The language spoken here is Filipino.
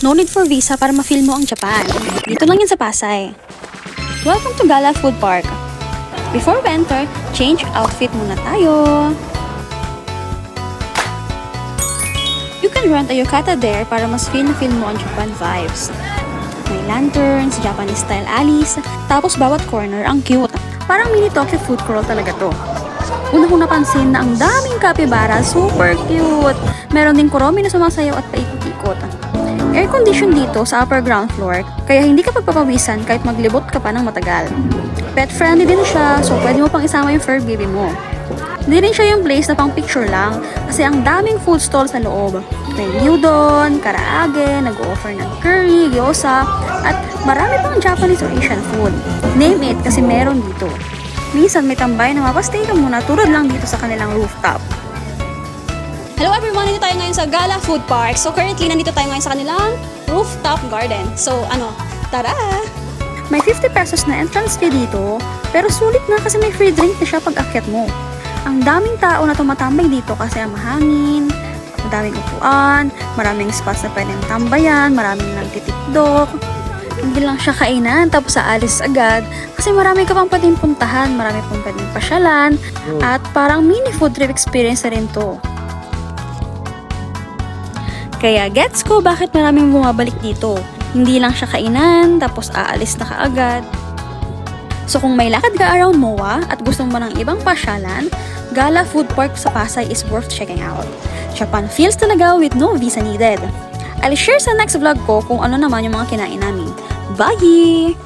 No need for visa para ma-feel mo ang Japan. Dito lang yan sa Pasay. Welcome to Gala Food Park. Before we enter, change outfit muna tayo. You can rent a yukata there para mas feel na feel mo ang Japan vibes. May lanterns, Japanese style alleys, tapos bawat corner ang cute. Parang mini Tokyo food crawl talaga to. Una kong napansin na ang daming capybara, super cute. Meron ding kuromi na sumasayaw at paikot-ikot. Air condition dito sa upper ground floor, kaya hindi ka pagpapawisan kahit maglibot ka pa ng matagal. Pet friendly din siya, so pwede mo pang isama yung fur baby mo. Hindi rin siya yung place na pang picture lang, kasi ang daming food stalls sa loob. May gyudon, karaage, nag-offer ng curry, gyoza, at marami pang Japanese or Asian food. Name it kasi meron dito. Minsan may tambay na mapastay ka muna tulad lang dito sa kanilang rooftop. Hello everyone! Nandito tayo ngayon sa Gala Food Park. So currently, nandito tayo ngayon sa kanilang rooftop garden. So tara! May 50 pesos na entrance fee dito, pero sulit na kasi may free drink na siya pag akyat mo. Ang daming tao na tumatambay dito kasi ang mahangin, madaming upuan, maraming spots na pwedeng tambayan, maraming nagtitiktok. Hindi lang siya kainan tapos aalis agad kasi marami ka pang pwedeng puntahan, marami pang pwedeng pasyalan, at parang mini food trip experience na rin to. Kaya gets ko bakit maraming bumabalik dito. Hindi lang siya kainan tapos aalis na kaagad. So kung may lakad ka around MOA at gusto mo ng ibang pasyalan, Gala Food Park sa Pasay is worth checking out. Japan feels talaga with no visa needed. I'll share sa next vlog ko kung ano naman yung mga kinain namin. Bye!